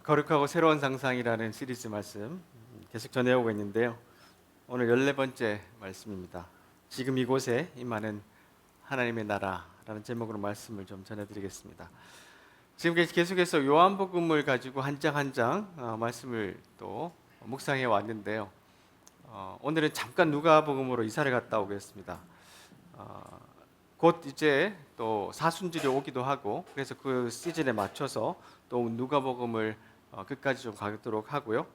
거룩하고 새로운 상상이라는 시리즈 말씀 계속 전해오고 있는데요. 오늘 14번째 말씀입니다. 지금 이곳에 임하는 하나님의 나라라는 제목으로 말씀을 좀 전해드리겠습니다. 지금 계속해서 요한복음을 가지고 한 장 한 장 말씀을 또 묵상해 왔는데요. 오늘은 잠깐 누가복음으로 이사를 갔다 오겠습니다. 곧 이제 또 사순절이 오기도 하고, 그래서 그 시즌에 맞춰서 또 누가복음을 끝까지 좀 가도록 하고요.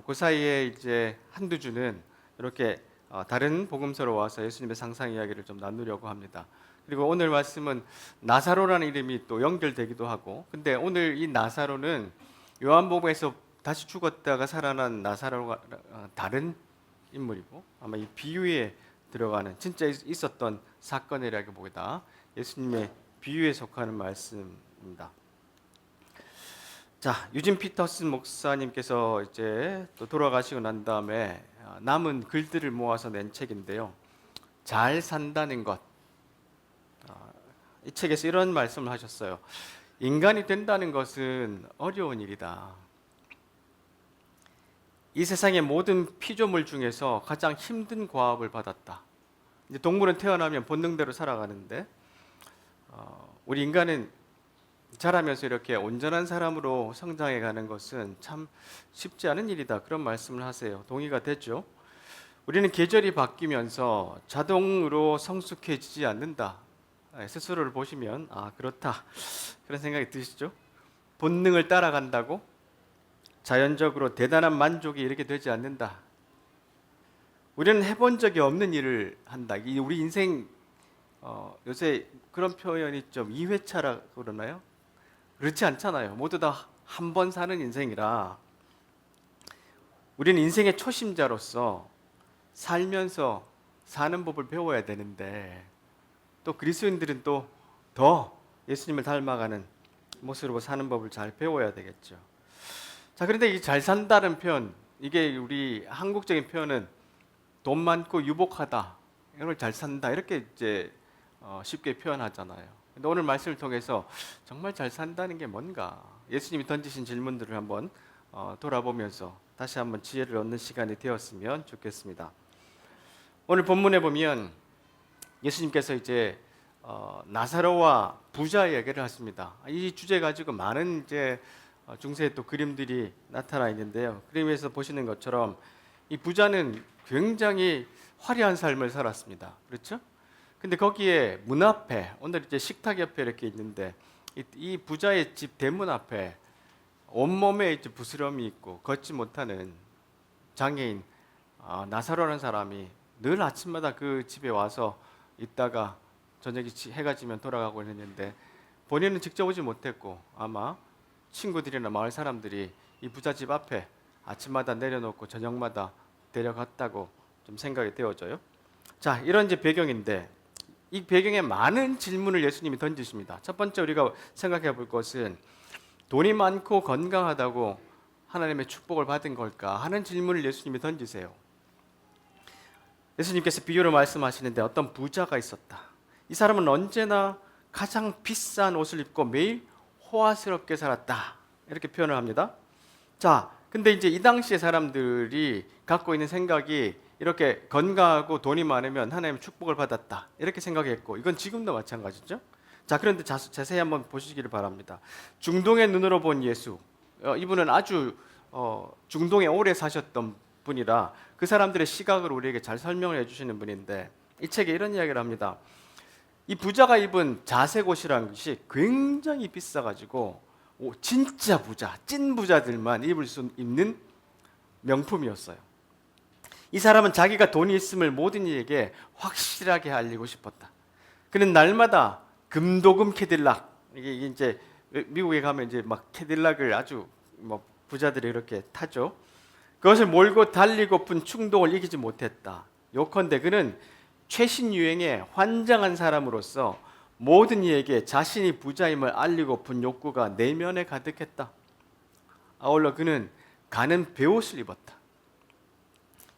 그 사이에 이제 한두 주는 이렇게 다른 복음서로 와서 예수님의 상상 이야기를 좀 나누려고 합니다. 그리고 오늘 말씀은 나사로라는 이름이 또 연결되기도 하고, 근데 오늘 이 나사로는 요한복음에서 다시 죽었다가 살아난 나사로가 다른 인물이고, 아마 이 비유에 들어가는 진짜 있었던 사건이라기보다 예수님의 비유에 속하는 말씀입니다. 자, 유진 피터슨 목사님께서 이제 또 돌아가시고 난 다음에 남은 글들을 모아서 낸 책인데요. 잘 산다는 것. 이 책에서 이런 말씀을 하셨어요. 인간이 된다는 것은 어려운 일이다. 이 세상의 모든 피조물 중에서 가장 힘든 과업을 받았다. 이제 동물은 태어나면 본능대로 살아가는데 우리 인간은 자라면서 이렇게 온전한 사람으로 성장해 가는 것은 참 쉽지 않은 일이다. 그런 말씀을 하세요. 동의가 되죠? 우리는 계절이 바뀌면서 자동으로 성숙해지지 않는다. 스스로를 보시면 그렇다. 그런 생각이 드시죠? 본능을 따라간다고 자연적으로 대단한 만족이 이렇게 되지 않는다. 우리는 해본 적이 없는 일을 한다. 우리 인생 요새 그런 표현이 좀 2회차라고 그러나요? 그렇지 않잖아요. 모두 다 한 번 사는 인생이라 우리는 인생의 초심자로서 살면서 사는 법을 배워야 되는데, 또 그리스도인들은 또 더 예수님을 닮아가는 모습으로 사는 법을 잘 배워야 되겠죠. 자, 그런데 이 잘 산다는 표현, 이게 우리 한국적인 표현은 돈 많고 유복하다, 이걸 잘 산다, 이렇게 이제 쉽게 표현하잖아요. 근데 오늘 말씀을 통해서 정말 잘 산다는 게 뭔가, 예수님이 던지신 질문들을 한번 돌아보면서 다시 한번 지혜를 얻는 시간이 되었으면 좋겠습니다. 오늘 본문에 보면 예수님께서 이제 나사로와 부자 이야기를 하십니다. 이 주제 가지고 많은 이제 중세의 또 그림들이 나타나 있는데요. 그림에서 보시는 것처럼 이 부자는 굉장히 화려한 삶을 살았습니다. 그렇죠? 근데 거기에 문 앞에, 오늘 이제 식탁 옆에 이렇게 있는데, 이 부자의 집 대문 앞에 온몸에 이제 부스럼이 있고 걷지 못하는 장애인 나사로라는 사람이 늘 아침마다 그 집에 와서 있다가 저녁이 해가 지면 돌아가고 했는데, 본인은 직접 오지 못했고 아마 친구들이나 마을 사람들이 이 부자 집 앞에 아침마다 내려놓고 저녁마다 데려갔다고 좀 생각이 되어져요. 자, 이런 이제 배경인데, 이 배경에 많은 질문을 예수님이 던지십니다. 첫 번째 우리가 생각해 볼 것은, 돈이 많고 건강하다고 하나님의 축복을 받은 걸까 하는 질문을 예수님이 던지세요. 예수님께서 비유로 말씀하시는데, 어떤 부자가 있었다. 이 사람은 언제나 가장 비싼 옷을 입고 매일 호화스럽게 살았다, 이렇게 표현을 합니다. 자, 근데 이제 이 당시의 사람들이 갖고 있는 생각이 이렇게 건강하고 돈이 많으면 하나님의 축복을 받았다, 이렇게 생각했고, 이건 지금도 마찬가지죠. 자, 그런데 자세히 한번 보시기를 바랍니다. 중동의 눈으로 본 예수, 이분은 아주 중동에 오래 사셨던 분이라 그 사람들의 시각을 우리에게 잘 설명을 해주시는 분인데, 이 책에 이런 이야기를 합니다. 이 부자가 입은 자색 옷이라는 것이 굉장히 비싸가지고 진짜 부자, 찐 부자들만 입을 수 있는 명품이었어요. 이 사람은 자기가 돈이 있음을 모든 이에게 확실하게 알리고 싶었다. 그는 날마다 금도금 캐딜락, 이게 이제 미국에 가면 이제 막 캐딜락을 아주 뭐 부자들이 이렇게 타죠. 그것을 몰고 달리고픈 충동을 이기지 못했다. 요컨대 그는 최신 유행의 환장한 사람으로서 모든 이에게 자신이 부자임을 알리고픈 욕구가 내면에 가득했다. 아울러 그는 가는 베옷을 입었다.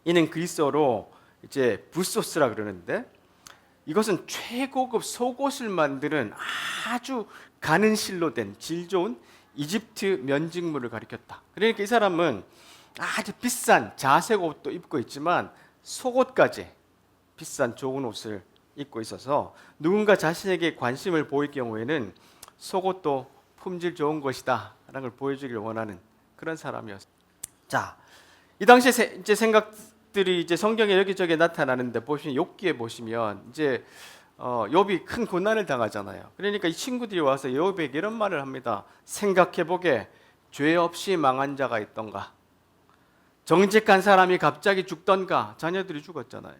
이는 그리스어로 이제 부소스라 그러는데, 이것은 최고급 속옷을 만드는 아주 가는 실로 된 질 좋은 이집트 면직물을 가리켰다. 그러니까 이 사람은 아주 비싼 자색 옷도 입고 있지만 속옷까지 비싼 좋은 옷을 입고 있어서 누군가 자신에게 관심을 보일 경우에는 속옷도 품질 좋은 것이다 라는 걸 보여주길 원하는 그런 사람이었어요. 자, 이 당시에 이제 생각들이 이제 성경에 여기저기 나타나는데 보시면 욥기에 보시면 이제 욥이 큰 고난을 당하잖아요. 그러니까 이 친구들이 와서 욥에게 이런 말을 합니다. 생각해보게 죄 없이 망한 자가 있던가? 정직한 사람이 갑자기 죽던가? 자녀들이 죽었잖아요.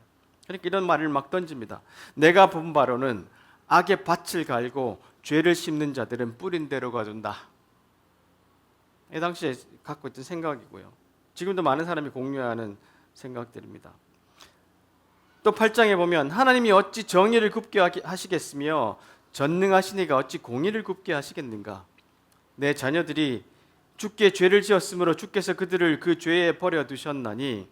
그러니까 이런 말을 막 던집니다. 내가 본 바로는 악의 밭을 갈고 죄를 심는 자들은 뿌린 대로 가둔다. 이 당시에 갖고 있던 생각이고요. 지금도 많은 사람이 공유하는 생각들입니다. 또 8장에 보면 하나님이 어찌 정의를 굽게 하시겠으며 전능하신 이가 어찌 공의를 굽게 하시겠는가? 내 자녀들이 주께 죄를 지었으므로 주께서 그들을 그 죄에 버려 두셨나니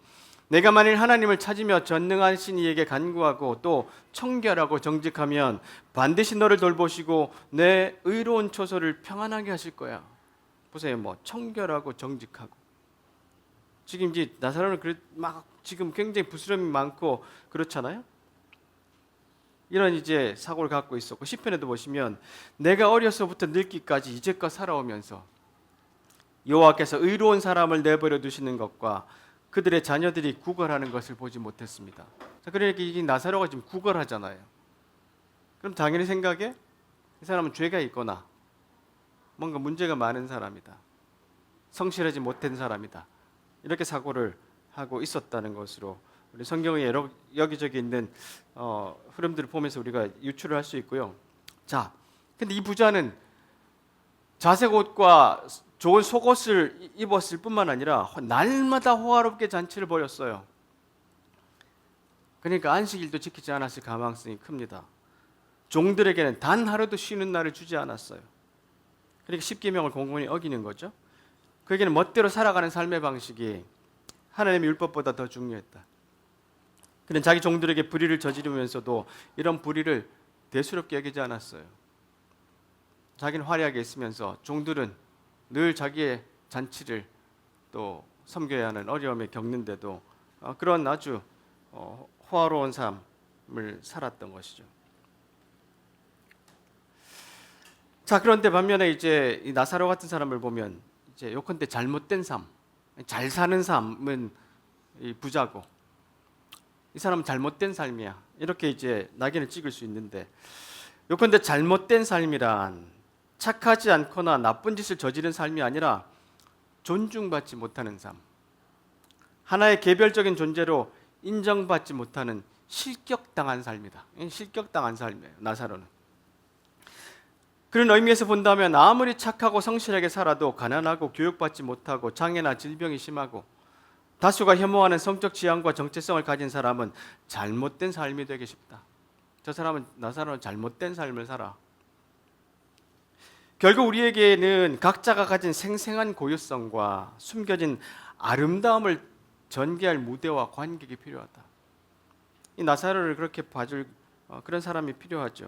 내가 만일 하나님을 찾으며 전능하신 이에게 간구하고 또 청결하고 정직하면 반드시 너를 돌보시고 내 의로운 초소를 평안하게 하실 거야. 보세요, 뭐 청결하고 정직하고 지금 이제 나사로는 막 지금 굉장히 부스럼이 많고 그렇잖아요. 이런 이제 사고를 갖고 있었고 시편에도 보시면 내가 어려서부터 늙기까지 이제껏 살아오면서 여호와께서 의로운 사람을 내버려 두시는 것과 그들의 자녀들이 구걸하는 것을 보지 못했습니다. 그러니까 이 나사로가 지금 구걸하잖아요. 그럼 당연히 생각에 이 사람은 죄가 있거나 뭔가 문제가 많은 사람이다. 성실하지 못한 사람이다. 이렇게 사고를 하고 있었다는 것으로 우리 성경에 여기저기 있는 흐름들을 보면서 우리가 유추를 할 수 있고요. 자, 근데 이 부자는 자색 옷과 좋은 속옷을 입었을 뿐만 아니라 날마다 호화롭게 잔치를 벌였어요. 그러니까 안식일도 지키지 않았을 가망성이 큽니다. 종들에게는 단 하루도 쉬는 날을 주지 않았어요. 그러니까 십계명을 공공히 어기는 거죠. 그에게는 멋대로 살아가는 삶의 방식이 하나님의 율법보다 더 중요했다. 그는 자기 종들에게 불의를 저지르면서도 이런 불의를 대수롭게 여기지 않았어요. 자기는 화려하게 있으면서 종들은 늘 자기의 잔치를 또 섬겨야 하는 어려움에 겪는데도 그런 아주 호화로운 삶을 살았던 것이죠. 자, 그런데 반면에 이제 이 나사로 같은 사람을 보면 이제 요컨대 잘못된 삶, 잘 사는 삶은 이 부자고 이 사람은 잘못된 삶이야. 이렇게 이제 낙인을 찍을 수 있는데 요컨대 잘못된 삶이란 착하지 않거나 나쁜 짓을 저지른 삶이 아니라 존중받지 못하는 삶, 하나의 개별적인 존재로 인정받지 못하는 실격당한 삶이다. 실격당한 삶이에요, 나사로는. 그런 의미에서 본다면 아무리 착하고 성실하게 살아도 가난하고 교육받지 못하고 장애나 질병이 심하고 다수가 혐오하는 성적 지향과 정체성을 가진 사람은 잘못된 삶이 되기 쉽다. 저 사람은 나사로는 잘못된 삶을 살아. 결국 우리에게는 각자가 가진 생생한 고유성과 숨겨진 아름다움을 전개할 무대와 관객이 필요하다. 이 나사로를 그렇게 봐줄 그런 사람이 필요하죠.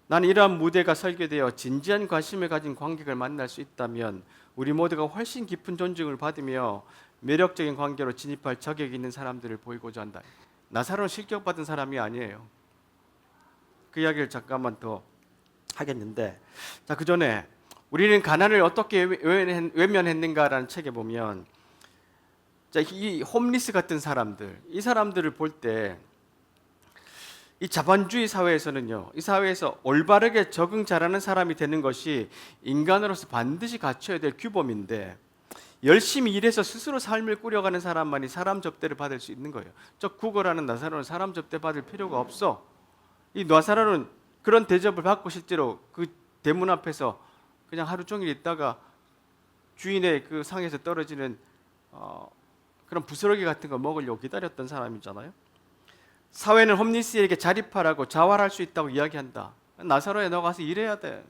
나는 이러한 무대가 설계되어 진지한 관심을 가진 관객을 만날 수 있다면 우리 모두가 훨씬 깊은 존중을 받으며 매력적인 관계로 진입할 자격이 있는 사람들을 보이고자 한다. 나사로는 실격받은 사람이 아니에요. 그 이야기를 잠깐만 더 하겠는데, 자, 그 전에 우리는 가난을 어떻게 외면했는가라는 책에 보면, 자, 이 홈리스 같은 사람들, 이 사람들을 볼 때 이 자본주의 사회에서는요, 이 사회에서 올바르게 적응 잘하는 사람이 되는 것이 인간으로서 반드시 갖춰야 될 규범인데, 열심히 일해서 스스로 삶을 꾸려가는 사람만이 사람 접대를 받을 수 있는 거예요. 저 구걸하는 나사로는 사람 접대 받을 필요가 없어. 이 나사로는 그런 대접을 받고 실제로 그 대문 앞에서 그냥 하루 종일 있다가 주인의 그 상에서 떨어지는 그런 부스러기 같은 거 먹으려고 기다렸던 사람이잖아요. 사회는 홈리스에게 자립하라고 자활할 수 있다고 이야기한다. 나사로에 너 가서 일해야 돼.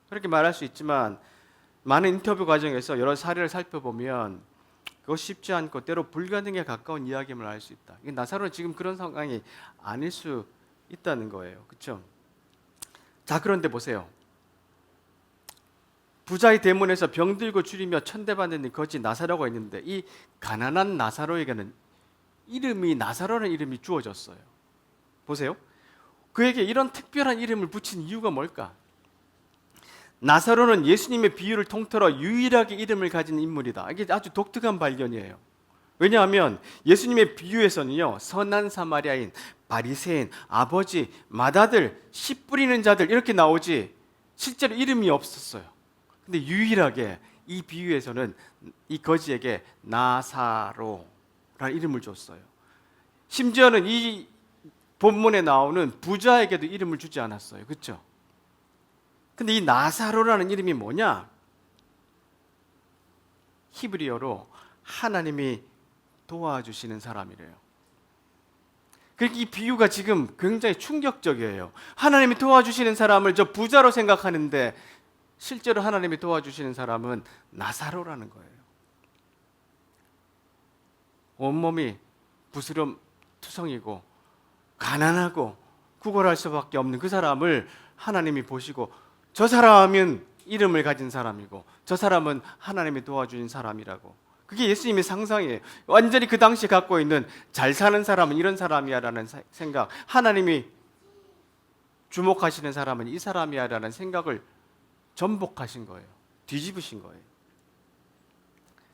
그렇게 말할 수 있지만 많은 인터뷰 과정에서 여러 사례를 살펴보면 그것이 쉽지 않고 때로 불가능에 가까운 이야기임을 알 수 있다. 나사로는 지금 그런 상황이 아닐 수 있다는 거예요. 그렇죠? 자, 그런데 보세요. 부자의 대문에서 병들고 줄이며 천대받는 거지 나사로가 있는데 이 가난한 나사로에게는 나사로라는 이름이 주어졌어요. 보세요. 그에게 이런 특별한 이름을 붙인 이유가 뭘까? 나사로는 예수님의 비유를 통틀어 유일하게 이름을 가진 인물이다. 이게 아주 독특한 발견이에요. 왜냐하면 예수님의 비유에서는요, 선한 사마리아인, 바리새인, 아버지, 맏아들, 씨 뿌리는 자들 이렇게 나오지 실제로 이름이 없었어요. 근데 유일하게 이 비유에서는 이 거지에게 나사로라는 이름을 줬어요. 심지어는 이 본문에 나오는 부자에게도 이름을 주지 않았어요. 그렇죠? 근데 이 나사로라는 이름이 뭐냐? 히브리어로 하나님이 도와주시는 사람이래요. 그러니까 이 비유가 지금 굉장히 충격적이에요. 하나님이 도와주시는 사람을 저 부자로 생각하는데 실제로 하나님이 도와주시는 사람은 나사로라는 거예요. 온몸이 부스럼 투성이고 가난하고 구걸할 수밖에 없는 그 사람을 하나님이 보시고 저 사람은 이름을 가진 사람이고 저 사람은 하나님이 도와주신 사람이라고. 그게 예수님의 상상이에요. 완전히 그 당시 갖고 있는 잘 사는 사람은 이런 사람이야라는 생각, 하나님이 주목하시는 사람은 이 사람이야라는 생각을 전복하신 거예요. 뒤집으신 거예요.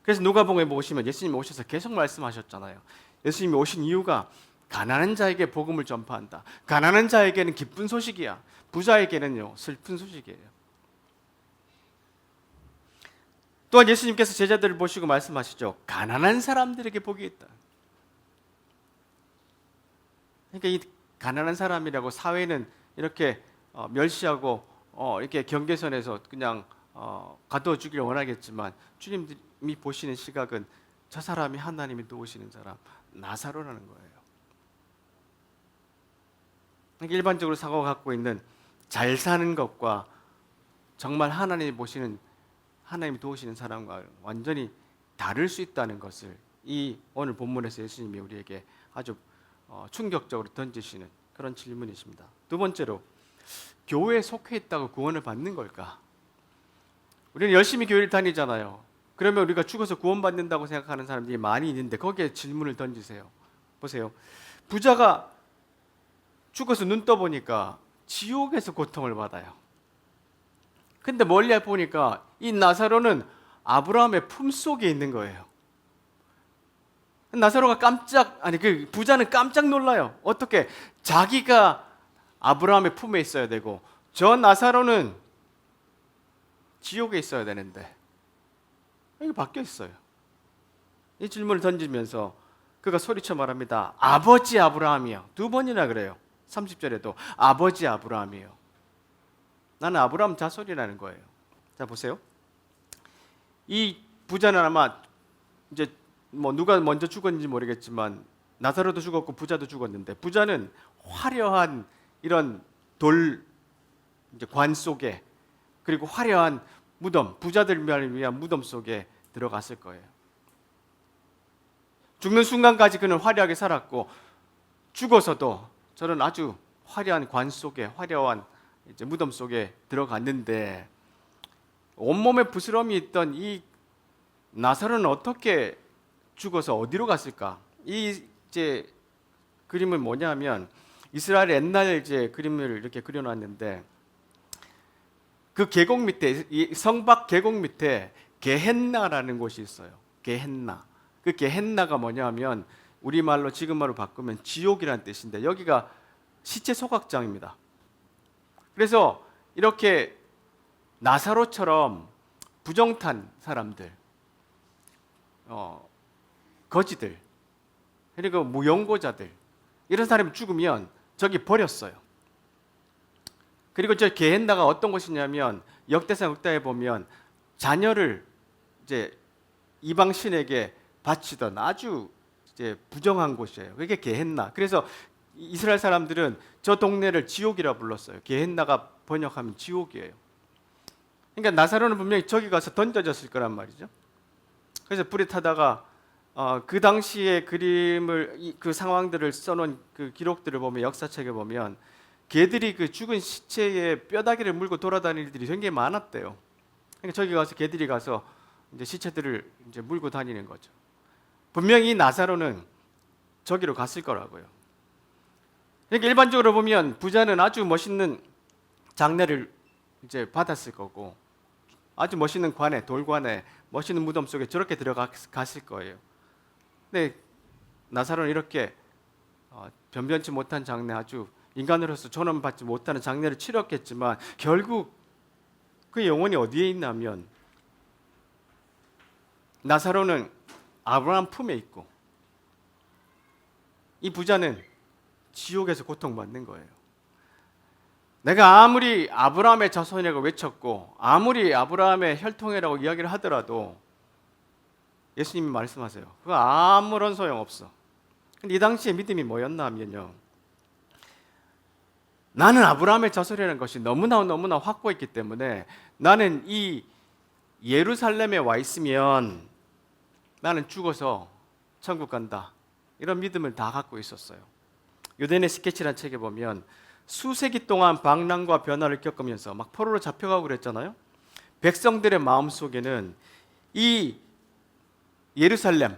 그래서 누가복음에 보시면 예수님이 오셔서 계속 말씀하셨잖아요. 예수님이 오신 이유가 가난한 자에게 복음을 전파한다. 가난한 자에게는 기쁜 소식이야. 부자에게는요, 슬픈 소식이에요. 또한 예수님께서 제자들을 보시고 말씀하시죠. 가난한 사람들에게 복이 있다. 그러니까 이 가난한 사람이라고 사회는 이렇게 멸시하고 이렇게 경계선에서 그냥 가둬 주기를 원하겠지만 주님이 보시는 시각은 저 사람이 하나님이 도우시는 사람, 나사로라는 거예요. 그러니까 일반적으로 사고가 갖고 있는 잘 사는 것과 정말 하나님이 보시는 하나님이 도우시는 사람과 완전히 다를 수 있다는 것을 이 오늘 본문에서 예수님이 우리에게 아주 충격적으로 던지시는 그런 질문이십니다. 두 번째로, 교회에 속해 있다고 구원을 받는 걸까? 우리는 열심히 교회를 다니잖아요. 그러면 우리가 죽어서 구원받는다고 생각하는 사람들이 많이 있는데 거기에 질문을 던지세요. 보세요. 부자가 죽어서 눈 떠보니까 지옥에서 고통을 받아요. 근데 멀리 보니까 이 나사로는 아브라함의 품속에 있는 거예요. 나사로가 그 부자는 깜짝 놀라요. 어떻게? 자기가 아브라함의 품에 있어야 되고 저 나사로는 지옥에 있어야 되는데 이게 바뀌어 있어요. 이 질문을 던지면서 그가 소리쳐 말합니다. 아버지 아브라함이요. 두 번이나 그래요. 30절에도 아버지 아브라함이요. 나는 아브라함 자손이라는 거예요. 자, 보세요. 이 부자는 아마 이제 누가 먼저 죽었는지 모르겠지만 나사로도 죽었고 부자도 죽었는데, 부자는 화려한 이런 돌 이제 관 속에, 그리고 화려한 무덤, 부자들을 위한 무덤 속에 들어갔을 거예요. 죽는 순간까지 그는 화려하게 살았고 죽어서도 저는 아주 화려한 관 속에, 화려한 이제 무덤 속에 들어갔는데, 온몸에 부스럼이 있던 이 나사로는 어떻게 죽어서 어디로 갔을까? 이 이제 그림은 뭐냐면 이스라엘 옛날 이제 그림을 이렇게 그려놨는데, 그 계곡 밑에, 이 성박 계곡 밑에 게헨나라는 곳이 있어요. 게헨나. 그 게헨나가 뭐냐면 우리말로 지금 말로 바꾸면 지옥이라는 뜻인데, 여기가 시체 소각장입니다. 그래서 이렇게 나사로처럼 부정탄 사람들, 거지들, 그리고 무용고자들, 이런 사람이 죽으면 저기 버렸어요. 그리고 저 게헨나가 어떤 곳이냐면 역대상 역대에 보면 자녀를 이제 이방 신에게 바치던 아주 이제 부정한 곳이에요. 그게 게헨나. 그래서 이스라엘 사람들은 저 동네를 지옥이라 불렀어요. 게헨나가 번역하면 지옥이에요. 그러니까 나사로는 분명히 저기 가서 던져졌을 거란 말이죠. 그래서 불에 타다가 그 당시의 그림을, 그 상황들을 써놓은 그 기록들을 보면, 역사책에 보면 개들이 그 죽은 시체에 뼈다귀를 물고 돌아다닐 일들이 굉장히 많았대요. 그러니까 저기 가서 개들이 가서 이제 시체들을 이제 물고 다니는 거죠. 분명히 이 나사로는 저기로 갔을 거라고요. 그러니까 일반적으로 보면 부자는 아주 멋있는 장례를 이제 받았을 거고, 아주 멋있는 관에, 돌관에, 멋있는 무덤 속에 저렇게 들어갔을 거예요. 근데 나사로는 이렇게 변변치 못한 장례, 아주 인간으로서 존엄받지 못하는 장례를 치렀겠지만 결국 그 영혼이 어디에 있냐면 나사로는 아브라함 품에 있고 이 부자는 지옥에서 고통받는 거예요. 내가 아무리 아브라함의 자손이라고 외쳤고 아무리 아브라함의 혈통이라고 이야기를 하더라도 예수님이 말씀하세요. 그거 아무런 소용없어. 근데 이 당시에 믿음이 뭐였나 하면요, 나는 아브라함의 자손이라는 것이 너무나 확고했기 때문에 나는 이 예루살렘에 와 있으면 나는 죽어서 천국 간다, 이런 믿음을 다 갖고 있었어요. 유대인의 스케치라는 책에 보면 수세기 동안 방랑과 변화를 겪으면서 막 포로로 잡혀가고 그랬잖아요. 백성들의 마음속에는 이 예루살렘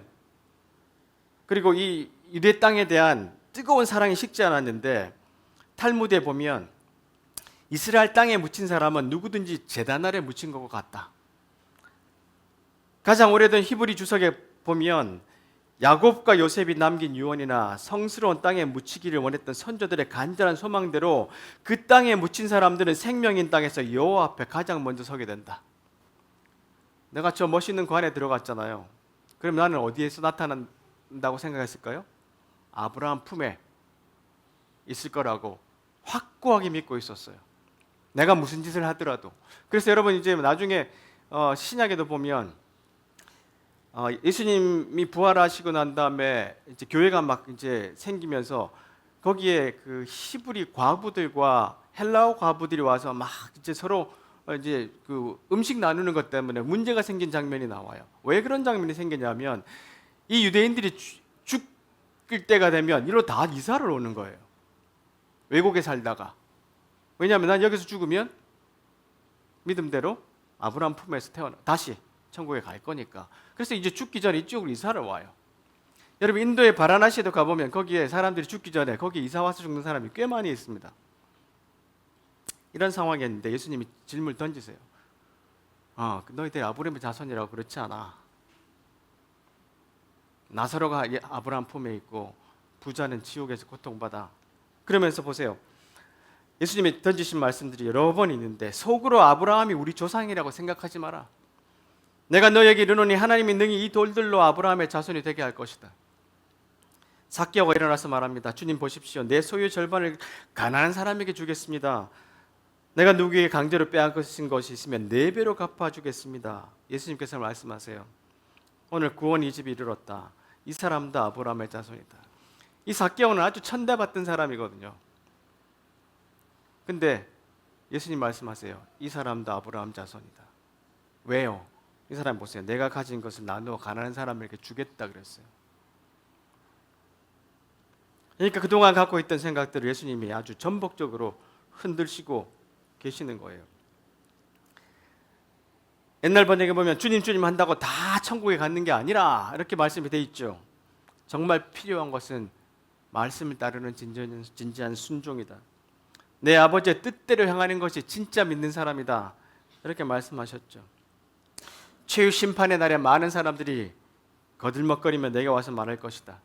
그리고 이 유대 땅에 대한 뜨거운 사랑이 식지 않았는데, 탈무드에 보면 이스라엘 땅에 묻힌 사람은 누구든지 제단 아래 묻힌 것 같다. 가장 오래된 히브리 주석에 보면 야곱과 요셉이 남긴 유언이나 성스러운 땅에 묻히기를 원했던 선조들의 간절한 소망대로 그 땅에 묻힌 사람들은 생명인 땅에서 여호와 앞에 가장 먼저 서게 된다. 내가 저 멋있는 관에 들어갔잖아요. 그럼 나는 어디에서 나타난다고 생각했을까요? 아브라함 품에 있을 거라고 확고하게 믿고 있었어요. 내가 무슨 짓을 하더라도. 그래서 여러분 이제 나중에 신약에도 보면 예수님이 부활하시고 난 다음에 이제 교회가 막 이제 생기면서 거기에 그 히브리 과부들과 헬라어 과부들이 와서 막 이제 서로 이제 그 음식 나누는 것 때문에 문제가 생긴 장면이 나와요. 왜 그런 장면이 생기냐면 이 유대인들이 죽을 때가 되면 이리로 다 이사를 오는 거예요. 외국에 살다가. 왜냐하면 난 여기서 죽으면 믿음대로 아브라함 품에서 태어나 다시 천국에 갈 거니까. 그래서 이제 죽기 전에 이쪽으로 이사를 와요. 여러분 인도의 바라나시에도 가보면 거기에 사람들이 죽기 전에 거기 이사 와서 죽는 사람이 꽤 많이 있습니다. 이런 상황이었는데 예수님이 질문을 던지세요. 너희들이 아브라함의 자손이라고 그렇지 않아. 나사로가 아브라함 품에 있고 부자는 지옥에서 고통받아. 그러면서 보세요. 예수님이 던지신 말씀들이 여러 번 있는데 속으로 아브라함이 우리 조상이라고 생각하지 마라. 내가 너에게 이르노니 하나님이 능히 이 돌들로 아브라함의 자손이 되게 할 것이다. 삭개오가 일어나서 말합니다. 주님 보십시오. 내 소유의 절반을 가난한 사람에게 주겠습니다. 내가 누구에게 강제로 빼앗긴 것이 있으면 4배로 갚아주겠습니다. 예수님께서 말씀하세요. 오늘 구원이 이 집에 이르렀다. 이 사람도 아브라함의 자손이다. 이 삭개오는 아주 천대받던 사람이거든요. 근데 예수님 말씀하세요. 이 사람도 아브라함 자손이다. 왜요? 이 사람 보세요. 내가 가진 것을 나누어 가난한 사람에게 주겠다 그랬어요. 그러니까 그동안 갖고 있던 생각들을 예수님이 아주 전폭적으로 흔들시고 계시는 거예요. 옛날 번역에 보면 주님 한다고 다 천국에 가는 게 아니라 이렇게 말씀이 돼 있죠. 정말 필요한 것은 말씀을 따르는 진지한 순종이다. 내 아버지의 뜻대로 행하는 것이 진짜 믿는 사람이다. 이렇게 말씀하셨죠. 최후 심판의 날에 많은 사람들이 거들먹거리며 내게 와서 말할 것이다.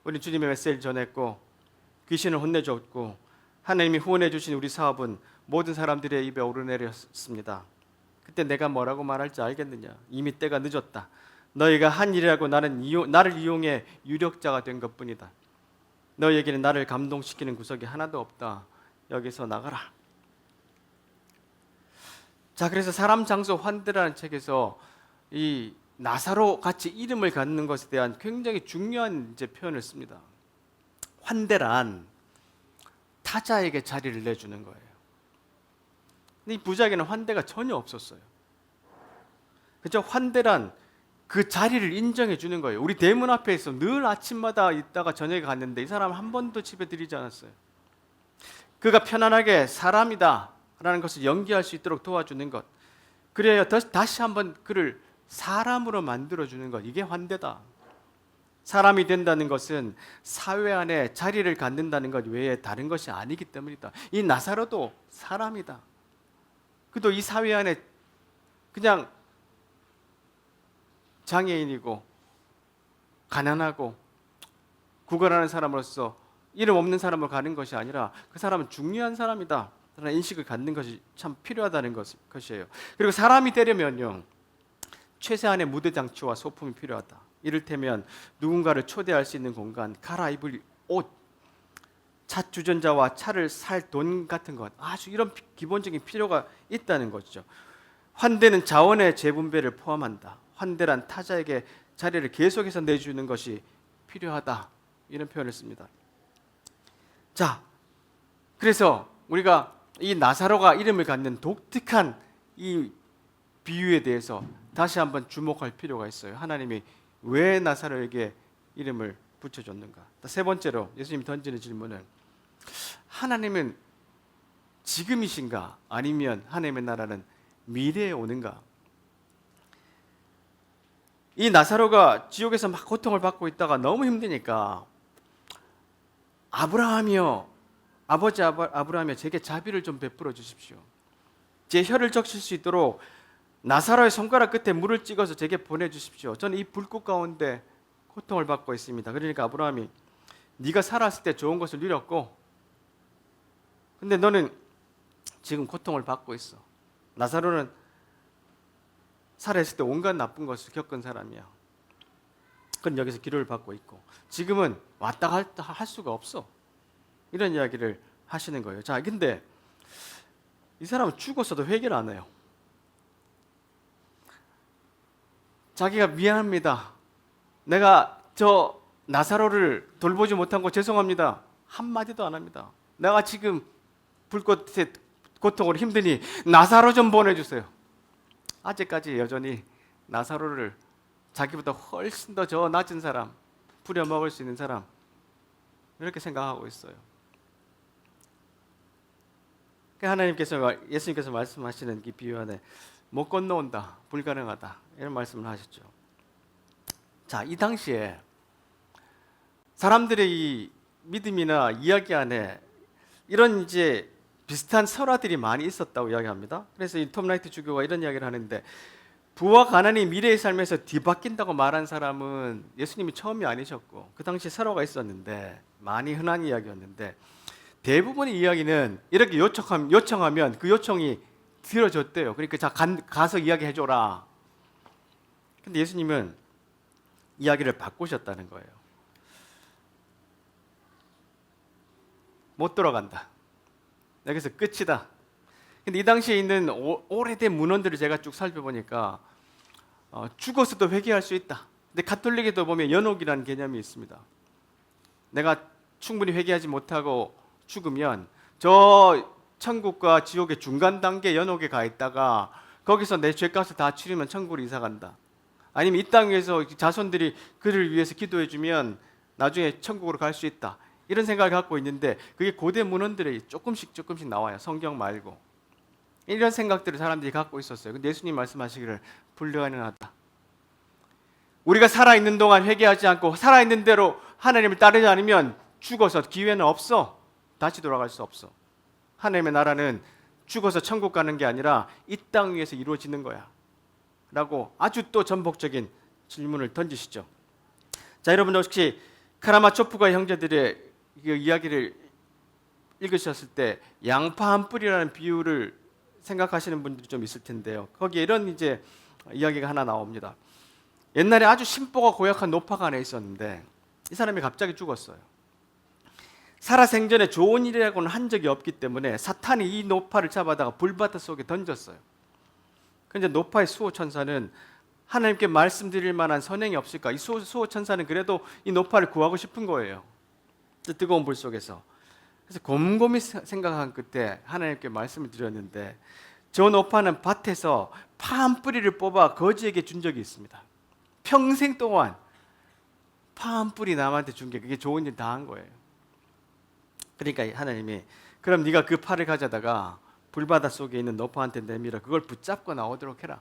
우리 주님의 메시지를 전했고 귀신을 혼내줬고 하나님이 후원해 주신 우리 사업은 모든 사람들의 입에 오르내렸습니다. 그때 내가 뭐라고 말할지 알겠느냐? 이미 때가 늦었다. 너희가 한 일이라고 나를 이용해 유력자가 된 것뿐이다. 너희에게는 나를 감동시키는 구석이 하나도 없다. 여기서 나가라. 자, 그래서 사람 장소 환대라는 책에서 이 나사로 같이 이름을 갖는 것에 대한 굉장히 중요한 이제 표현을 씁니다. 환대란 타자에게 자리를 내주는 거예요. 근데 이 부자에게는 환대가 전혀 없었어요. 그죠? 환대란 그 자리를 인정해 주는 거예요. 우리 대문 앞에서 늘 아침마다 있다가 저녁에 갔는데 이 사람 한 번도 집에 들이지 않았어요. 그가 편안하게 사람이다 라는 것을 연기할 수 있도록 도와주는 것. 그래야 다시 한번 그를 사람으로 만들어주는 것, 이게 환대다. 사람이 된다는 것은 사회 안에 자리를 갖는다는 것 외에 다른 것이 아니기 때문이다. 이 나사로도 사람이다. 그도 이 사회 안에 그냥 장애인이고 가난하고 구걸하는 사람으로서 이름 없는 사람으로 가는 것이 아니라 그 사람은 중요한 사람이다 라는 인식을 갖는 것이 참 필요하다는 것이에요. 그리고 사람이 되려면요, 최소한의 무대 장치와 소품이 필요하다. 이를테면 누군가를 초대할 수 있는 공간, 갈아입을 옷, 차 주전자와 차를 살 돈 같은 것, 아주 이런 기본적인 필요가 있다는 것이죠. 환대는 자원의 재분배를 포함한다. 환대란 타자에게 자리를 계속해서 내주는 것이 필요하다, 이런 표현을 씁니다. 자, 그래서 우리가 이 나사로가 이름을 갖는 독특한 이 비유에 대해서 다시 한번 주목할 필요가 있어요. 하나님이 왜 나사로에게 이름을 붙여줬는가? 세 번째로 예수님이 던지는 질문은, 하나님은 지금이신가? 아니면 하나님의 나라는 미래에 오는가? 이 나사로가 지옥에서 막 고통을 받고 있다가 너무 힘드니까, 아브라함이여, 아버지 아브라함이여, 제게 자비를 좀 베풀어 주십시오. 제 혀를 적실 수 있도록 나사로의 손가락 끝에 물을 찍어서 제게 보내주십시오. 저는 이 불꽃 가운데 고통을 받고 있습니다. 그러니까 아브라함이, 네가 살았을 때 좋은 것을 누렸고, 근데 너는 지금 고통을 받고 있어. 나사로는 살아있을 때 온갖 나쁜 것을 겪은 사람이야. 그건 여기서 기도를 받고 있고, 지금은 왔다 갔다 할 수가 없어. 이런 이야기를 하시는 거예요. 자, 근데 이 사람은 죽었어도 회개를 안 해요. 자기가 미안합니다. 내가 저 나사로를 돌보지 못한 거 죄송합니다. 한마디도 안 합니다. 내가 지금 불꽃의 고통으로 힘드니 나사로 좀 보내주세요. 아직까지 여전히 나사로를 자기보다 훨씬 더 저 낮은 사람, 부려먹을 수 있는 사람, 이렇게 생각하고 있어요. 예수님께서 말씀하시는 이 비유 안에 못 건너온다, 불가능하다, 이런 말씀을 하셨죠. 자, 이 당시에 사람들의 이 믿음이나 이야기 안에 이런 이제 비슷한 설화들이 많이 있었다고 이야기합니다. 그래서 이 톰 라이트 주교가 이런 이야기를 하는데, 부와 가난이 미래의 삶에서 뒤바뀐다고 말한 사람은 예수님이 처음이 아니셨고, 그 당시 설화가 있었는데 많이 흔한 이야기였는데, 대부분의 이야기는 이렇게 요청하면 그 요청이 들어졌대요. 그러니까 자, 가서 이야기해줘라. 근데 예수님은 이야기를 바꾸셨다는 거예요. 못 돌아간다. 여기서 끝이다. 근데 이 당시에 있는 오래된 문헌들을 제가 쭉 살펴보니까 죽었어도 회개할 수 있다. 근데 가톨릭에도 보면 연옥이라는 개념이 있습니다. 내가 충분히 회개하지 못하고 죽으면 저 천국과 지옥의 중간 단계 연옥에 가 있다가 거기서 내 죄값을 다 치르면 천국으로 이사 간다. 아니면 이 땅 위에서 자손들이 그를 위해서 기도해 주면 나중에 천국으로 갈 수 있다. 이런 생각을 갖고 있는데, 그게 고대 문헌들에 조금씩 나와요. 성경 말고. 이런 생각들을 사람들이 갖고 있었어요. 근데 예수님 말씀하시기를 불가능하다. 우리가 살아있는 동안 회개하지 않고 살아있는 대로 하나님을 따르지 않으면 죽어서 기회는 없어. 다시 돌아갈 수 없어. 하나님의 나라는 죽어서 천국 가는 게 아니라 이 땅 위에서 이루어지는 거야 라고 아주 또 전복적인 질문을 던지시죠. 자, 여러분 혹시 카라마초프가 형제들의 이야기를 읽으셨을 때 양파 한 뿌리라는 비유를 생각하시는 분들이 좀 있을 텐데요. 거기에 이런 이제 이야기가 하나 나옵니다. 옛날에 아주 심보가 고약한 노파가 하나 있었는데, 이 사람이 갑자기 죽었어요. 살아생전에 좋은 일이라고는 한 적이 없기 때문에 사탄이 이 노파를 잡아다가 불바다 속에 던졌어요. 그런데 노파의 수호천사는 하나님께 말씀드릴 만한 선행이 없을까? 이 수호천사는 그래도 이 노파를 구하고 싶은 거예요. 뜨거운 불 속에서. 그래서 곰곰이 생각한 끝에 하나님께 말씀을 드렸는데, 저 노파는 밭에서 파 한 뿌리를 뽑아 거지에게 준 적이 있습니다. 평생 동안 파 한 뿌리 남한테 준 게 그게 좋은 일 다 한 거예요. 그러니까 하나님이, 그럼 네가 그 파를 가져다가 불바다 속에 있는 노파한테 내밀어 그걸 붙잡고 나오도록 해라.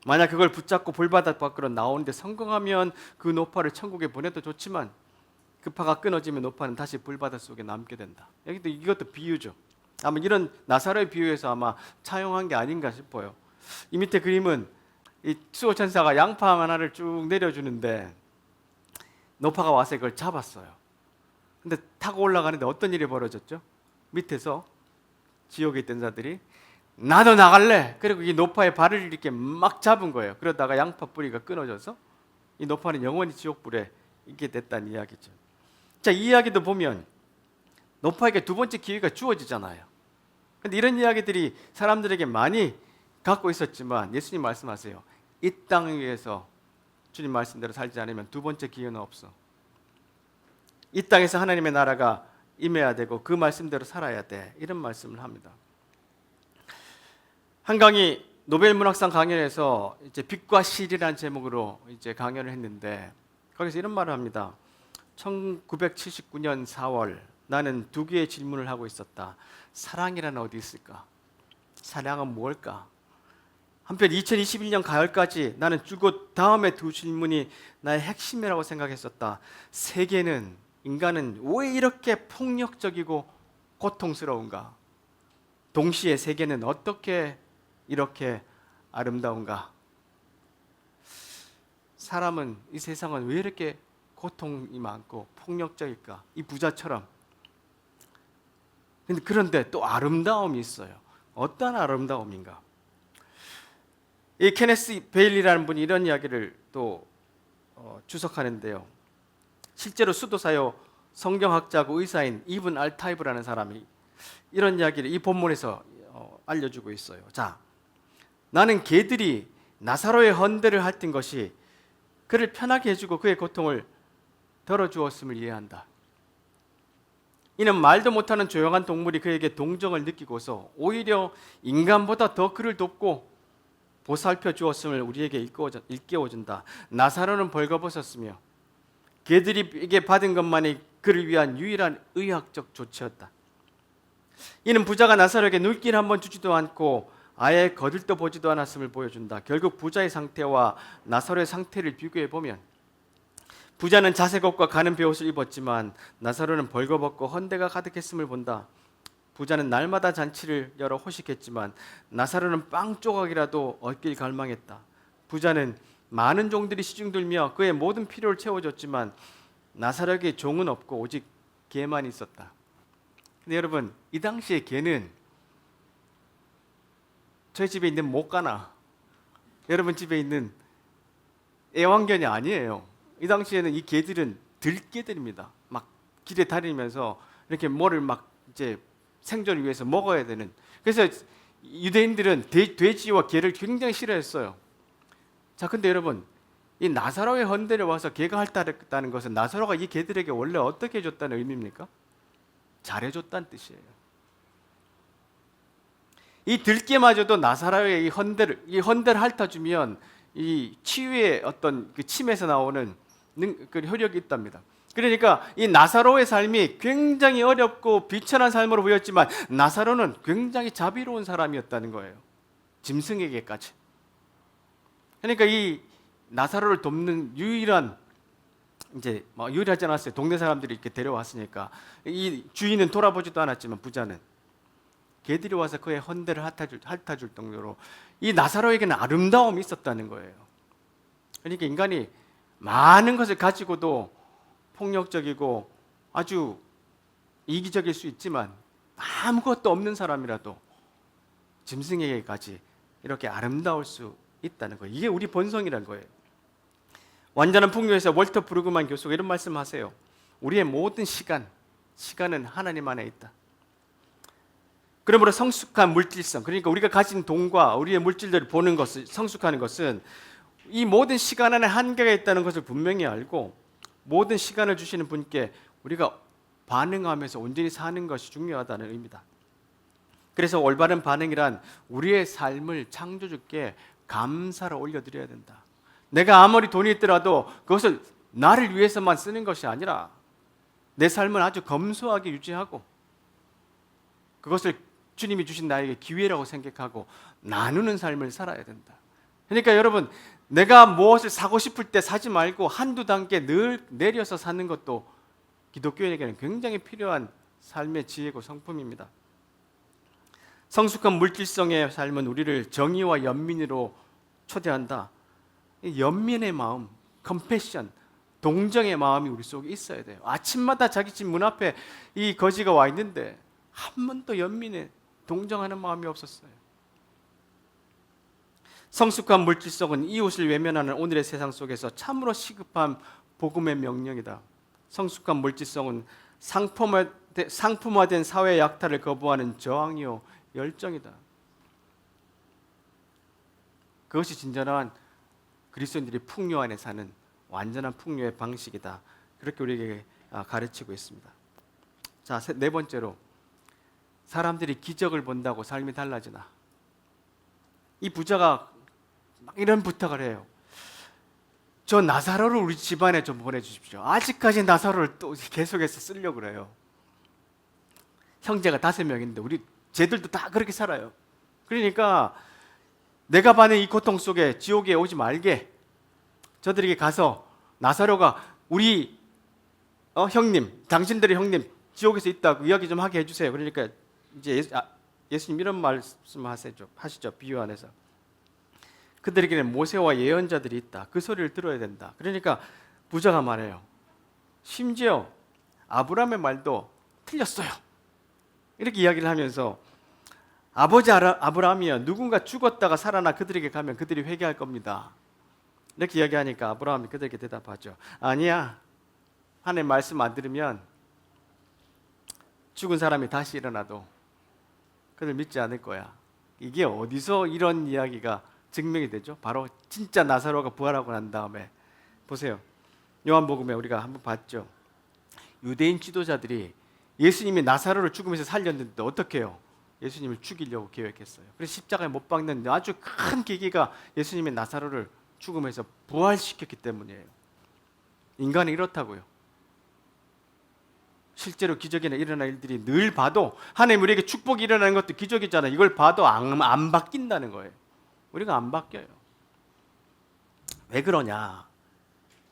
만약 그걸 붙잡고 불바다 밖으로 나오는데 성공하면 그 노파를 천국에 보내도 좋지만 그 파가 끊어지면 노파는 다시 불바다 속에 남게 된다. 여기도 이것도 비유죠. 아마 이런 나사로의 비유에서 아마 차용한 게 아닌가 싶어요. 이 밑에 그림은 이 수호천사가 양파 하나를 쭉 내려주는데 노파가 와서 그걸 잡았어요. 근데 타고 올라가는데 어떤 일이 벌어졌죠? 밑에서 지옥에 있던 자들이 나도 나갈래. 그리고 이 노파의 발을 이렇게 막 잡은 거예요. 그러다가 양파 뿌리가 끊어져서 이 노파는 영원히 지옥불에 있게 됐다는 이야기죠. 자, 이 이야기도 보면 노파에게 두 번째 기회가 주어지잖아요. 근데 이런 이야기들이 사람들에게 많이 갖고 있었지만 예수님 말씀하세요. 이 땅 위에서 주님 말씀대로 살지 않으면 두 번째 기회는 없어. 이 땅에서 하나님의 나라가 임해야 되고 그 말씀대로 살아야 돼. 이런 말씀을 합니다. 한강이 노벨문학상 강연에서 이제 빛과 실이라는 제목으로 이제 강연을 했는데 거기서 이런 말을 합니다. 1979년 4월 나는 두 개의 질문을 하고 있었다. 사랑이란 어디 있을까? 사랑은 무엇일까? 한편 2021년 가을까지 나는 죽고 다음에 두 질문이 나의 핵심이라고 생각했었다. 세계는, 인간은 왜 이렇게 폭력적이고 고통스러운가? 동시에 세계는 어떻게 이렇게 아름다운가? 사람은, 이 세상은 왜 이렇게 고통이 많고 폭력적일까? 이 부자처럼. 그런데 또 아름다움이 있어요. 어떤 아름다움인가? 이 케네스 베일리라는 분이 이런 이야기를 또 주석하는데요. 실제로 수도사요 성경학자고 의사인 이븐 알타이브라는 사람이 이런 이야기를 이 본문에서 알려주고 있어요. 자, 나는 개들이 나사로의 헌대를 핥은 것이 그를 편하게 해주고 그의 고통을 덜어주었음을 이해한다. 이는 말도 못하는 조용한 동물이 그에게 동정을 느끼고서 오히려 인간보다 더 그를 돕고 보살펴 주었음을 우리에게 일깨워준다. 나사로는 벌거벗었으며 개들에게 받은 것만이 그를 위한 유일한 의학적 조치였다. 이는 부자가 나사로에게 눈길 한번 주지도 않고 아예 거들떠 보지도 않았음을 보여준다. 결국 부자의 상태와 나사로의 상태를 비교해 보면 부자는 자색 옷과 가는 베옷을 입었지만 나사로는 벌거벗고 헌대가 가득했음을 본다. 부자는 날마다 잔치를 열어 호식했지만 나사로는 빵 조각이라도 얻길 갈망했다. 부자는 많은 종들이 시중들며 그의 모든 필요를 채워줬지만 나사로에게 종은 없고 오직 개만 있었다. 근데 여러분, 이 당시에 개는 저희 집에 있는 목가나 여러분 집에 있는 애완견이 아니에요. 이 당시에는 이 개들은 들개들입니다. 막 길에 다니면서 이렇게 뭐를 막 이제 생존을 위해서 먹어야 되는. 그래서 유대인들은 돼지와 개를 굉장히 싫어했어요. 자, 근데 여러분, 이 나사로의 헌대를 와서 개가 핥았다는 것은 나사로가 이 개들에게 원래 어떻게 해줬다는 의미입니까? 잘해줬다는 뜻이에요. 이 들개마저도 나사로의 이 헌대를 핥아주면 이 치유의 어떤 그 침에서 나오는 그 효력이 있답니다. 그러니까 이 나사로의 삶이 굉장히 어렵고 비천한 삶으로 보였지만 나사로는 굉장히 자비로운 사람이었다는 거예요. 짐승에게까지. 그러니까 이 나사로를 돕는 유일한 이제 유일하지 않았어요. 동네 사람들이 이렇게 데려왔으니까 이 주인은 돌아보지도 않았지만 부자는 개들이 와서 그의 헌대를 핥아줄 정도로 이 나사로에게는 아름다움이 있었다는 거예요. 그러니까 인간이 많은 것을 가지고도 폭력적이고 아주 이기적일 수 있지만 아무것도 없는 사람이라도 짐승에게까지 이렇게 아름다울 수 있다는 거예요. 이게 우리 본성이라는 거예요. 완전한 풍요에서 월터 브루그만 교수가 이런 말씀하세요. 우리의 모든 시간은 하나님 안에 있다. 그러므로 성숙한 물질성, 그러니까 우리가 가진 돈과 우리의 물질들을 보는 것을 성숙하는 것은 이 모든 시간 안에 한계가 있다는 것을 분명히 알고 모든 시간을 주시는 분께 우리가 반응하면서 온전히 사는 것이 중요하다는 의미다. 그래서 올바른 반응이란 우리의 삶을 창조주께 감사로 올려드려야 된다. 내가 아무리 돈이 있더라도 그것을 나를 위해서만 쓰는 것이 아니라 내 삶을 아주 검소하게 유지하고 그것을 주님이 주신 나에게 기회라고 생각하고 나누는 삶을 살아야 된다. 그러니까 여러분, 내가 무엇을 사고 싶을 때 사지 말고 한두 단계 늘 내려서 사는 것도 기독교인에게는 굉장히 필요한 삶의 지혜고 성품입니다. 성숙한 물질성의 삶은 우리를 정의와 연민으로 초대한다. 연민의 마음, 컴패션, 동정의 마음이 우리 속에 있어야 돼요. 아침마다 자기 집 문 앞에 이 거지가 와 있는데 한 번도 연민에 동정하는 마음이 없었어요. 성숙한 물질성은 이웃을 외면하는 오늘의 세상 속에서 참으로 시급한 복음의 명령이다. 성숙한 물질성은 상품화된 사회의 약탈을 거부하는 저항이요 열정이다. 그것이 진정한 그리스도인들이 풍요 안에 사는 완전한 풍요의 방식이다. 그렇게 우리에게 가르치고 있습니다. 자, 네 번째로, 사람들이 기적을 본다고 삶이 달라지나? 이 부자가 막 이런 부탁을 해요. 저 나사로를 우리 집안에 좀 보내주십시오. 아직까지 나사로를 또 계속해서 쓰려고 그래요. 형제가 5명인데 우리 쟤들도 다 그렇게 살아요. 그러니까 내가 받는 이 고통 속에 지옥에 오지 말게 저들에게 가서 나사로가 우리 형님, 당신들의 형님 지옥에서 있다고 이야기 좀 하게 해주세요. 그러니까 이제 예수님 이런 말씀 하시죠. 비유 안에서. 그들에게는 모세와 예언자들이 있다. 그 소리를 들어야 된다. 그러니까 부자가 말해요. 심지어 아브라함의 말도 틀렸어요. 이렇게 이야기를 하면서 아버지 아브라함이요, 누군가 죽었다가 살아나 그들에게 가면 그들이 회개할 겁니다. 이렇게 이야기하니까 아브라함이 그들에게 대답하죠. 아니야. 하나님 말씀 안 들으면 죽은 사람이 다시 일어나도 그들 믿지 않을 거야. 이게 어디서 이런 이야기가 증명이 되죠? 바로 진짜 나사로가 부활하고 난 다음에 보세요. 요한복음에 우리가 한번 봤죠. 유대인 지도자들이 예수님이 나사로를 죽음에서 살렸는데 어떻게 해요? 예수님을 죽이려고 계획했어요. 그래서 십자가에 못 박는 아주 큰 계기가 예수님이 나사로를 죽음에서 부활시켰기 때문이에요. 인간은 이렇다고요. 실제로 기적이나 일어날 일들이 늘 봐도 하나님 우리에게 축복이 일어나는 것도 기적이잖아요. 이걸 봐도 안 바뀐다는 거예요. 우리가 안 바뀌어요. 왜 그러냐?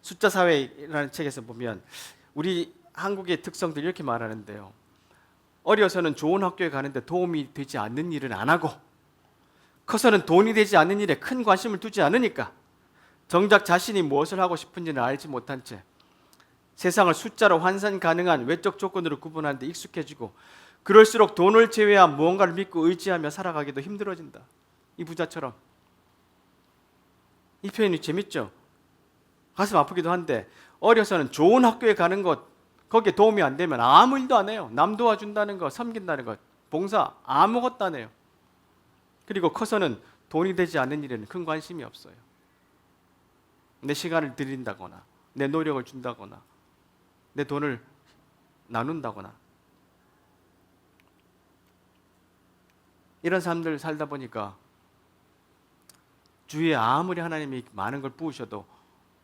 숫자 사회라는 책에서 보면 우리 한국의 특성들이 이렇게 말하는데요. 어려서는 좋은 학교에 가는데 도움이 되지 않는 일은 안 하고, 커서는 돈이 되지 않는 일에 큰 관심을 두지 않으니까 정작 자신이 무엇을 하고 싶은지는 알지 못한 채 세상을 숫자로 환산 가능한 외적 조건으로 구분하는 데 익숙해지고, 그럴수록 돈을 제외한 무언가를 믿고 의지하며 살아가기도 힘들어진다. 이 부자처럼. 이 표현이 재밌죠? 가슴 아프기도 한데, 어려서는 좋은 학교에 가는 것, 거기에 도움이 안 되면 아무 일도 안 해요. 남 도와준다는 것, 섬긴다는 것, 봉사 아무것도 안 해요. 그리고 커서는 돈이 되지 않는 일에는 큰 관심이 없어요. 내 시간을 드린다거나 내 노력을 준다거나 내 돈을 나눈다거나, 이런 삶들을 살다 보니까 주위에 아무리 하나님이 많은 걸 부으셔도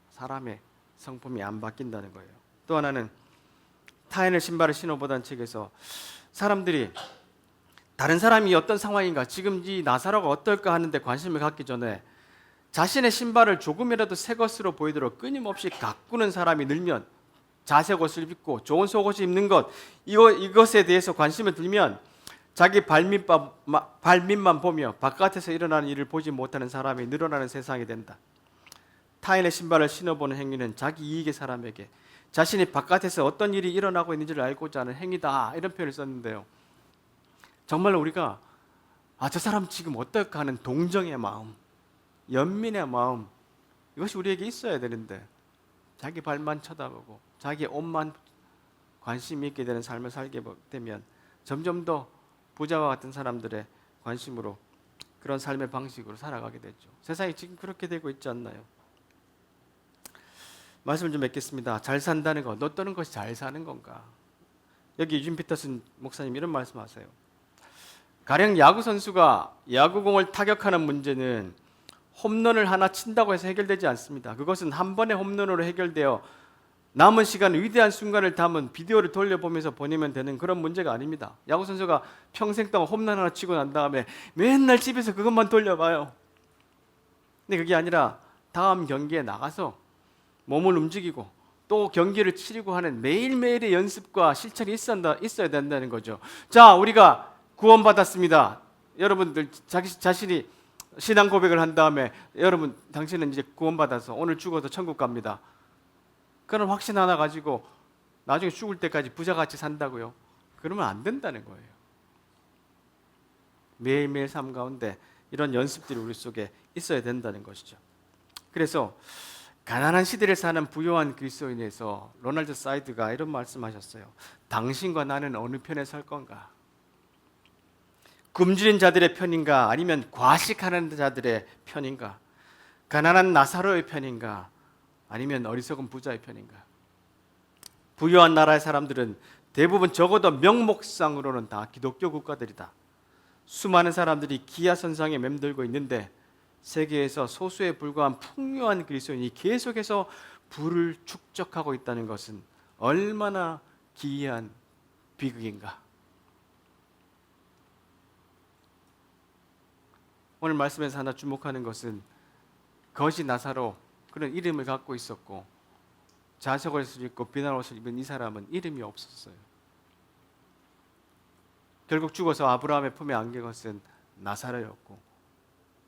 사람의 성품이 안 바뀐다는 거예요. 또 하나는 타인의 신발을 신어보다는 책에서 사람들이 다른 사람이 어떤 상황인가, 지금 이 나사로가 어떨까 하는데 관심을 갖기 전에 자신의 신발을 조금이라도 새 것으로 보이도록 끊임없이 가꾸는 사람이 늘면, 자색 옷을 입고 좋은 속옷을 입는 것, 이것에 대해서 관심을 들면 자기 발밑만 보며 바깥에서 일어나는 일을 보지 못하는 사람이 늘어나는 세상이 된다. 타인의 신발을 신어보는 행위는 자기 이익의 사람에게 자신이 바깥에서 어떤 일이 일어나고 있는지를 알고자 하는 행위다. 이런 표현을 썼는데요. 정말로 우리가 저 사람 지금 어떨까 하는 동정의 마음, 연민의 마음, 이것이 우리에게 있어야 되는데 자기 발만 쳐다보고 자기 옷만 관심이 있게 되는 삶을 살게 되면 점점 더 부자와 같은 사람들의 관심으로, 그런 삶의 방식으로 살아가게 되죠. 세상이 지금 그렇게 되고 있지 않나요? 말씀을 좀 맺겠습니다. 잘 산다는 것, 어떤 것이 잘 사는 건가? 여기 유진 피터슨 목사님 이런 말씀하세요. 가령 야구 선수가 야구공을 타격하는 문제는 홈런을 하나 친다고 해서 해결되지 않습니다. 그것은 한 번의 홈런으로 해결되어 남은 시간 위대한 순간을 담은 비디오를 돌려보면서 보내면 되는 그런 문제가 아닙니다. 야구 선수가 평생 동안 홈런 하나 치고 난 다음에 맨날 집에서 그것만 돌려봐요. 근데 그게 아니라 다음 경기에 나가서 몸을 움직이고 또 경기를 치르고 하는 매일매일의 연습과 실천이 있어야 된다는 거죠. 자, 우리가 구원받았습니다. 여러분들 자신이 신앙 고백을 한 다음에 여러분 당신은 이제 구원받아서 오늘 죽어도 천국 갑니다. 그런 확신 하나 가지고 나중에 죽을 때까지 부자같이 산다고요? 그러면 안 된다는 거예요. 매일매일 삶 가운데 이런 연습들이 우리 속에 있어야 된다는 것이죠. 그래서 가난한 시대를 사는 부유한 그리스도인에서 로널드 사이드가 이런 말씀하셨어요. 당신과 나는 어느 편에 설 건가? 굶주린 자들의 편인가? 아니면 과식하는 자들의 편인가? 가난한 나사로의 편인가? 아니면 어리석은 부자의 편인가? 부유한 나라의 사람들은 대부분 적어도 명목상으로는 다 기독교 국가들이다. 수많은 사람들이 기아선상에 맴돌고 있는데 세계에서 소수에 불과한 풍요한 그리스도인이 계속해서 부를 축적하고 있다는 것은 얼마나 기이한 비극인가. 오늘 말씀에서 하나 주목하는 것은 거지 나사로 그런 이름을 갖고 있었고 자석을 입고 비난 옷을 입은 이 사람은 이름이 없었어요. 결국 죽어서 아브라함의 품에 안긴 것은 나사로였고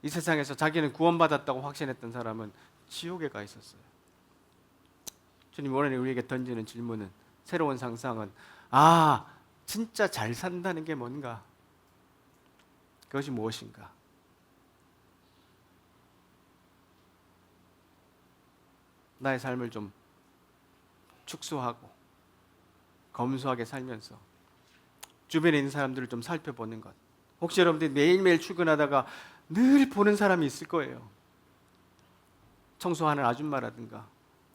이 세상에서 자기는 구원받았다고 확신했던 사람은 지옥에 가 있었어요. 주님 오늘 우리에게 던지는 질문은, 새로운 상상은, 진짜 잘 산다는 게 뭔가? 그것이 무엇인가? 나의 삶을 좀 축소하고 검소하게 살면서 주변에 있는 사람들을 좀 살펴보는 것. 혹시 여러분들이 매일매일 출근하다가 늘 보는 사람이 있을 거예요. 청소하는 아줌마라든가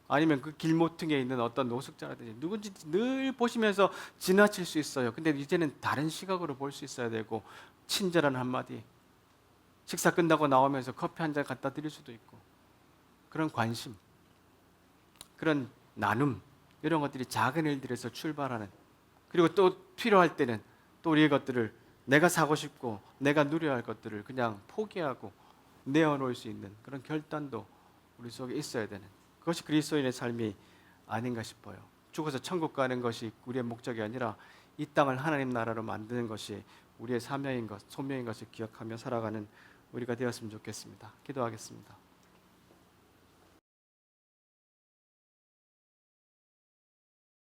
아니면 그 길모퉁이에 있는 어떤 노숙자라든지 누군지 늘 보시면서 지나칠 수 있어요. 근데 이제는 다른 시각으로 볼 수 있어야 되고, 친절한 한마디, 식사 끝나고 나오면서 커피 한 잔 갖다 드릴 수도 있고, 그런 관심, 그런 나눔, 이런 것들이 작은 일들에서 출발하는, 그리고 또 필요할 때는 또 우리의 것들을, 내가 사고 싶고 내가 누려야 할 것들을 그냥 포기하고 내어놓을 수 있는 그런 결단도 우리 속에 있어야 되는, 그것이 그리스도인의 삶이 아닌가 싶어요. 죽어서 천국 가는 것이 우리의 목적이 아니라 이 땅을 하나님 나라로 만드는 것이 우리의 사명인 것, 소명인 것을 기억하며 살아가는 우리가 되었으면 좋겠습니다. 기도하겠습니다.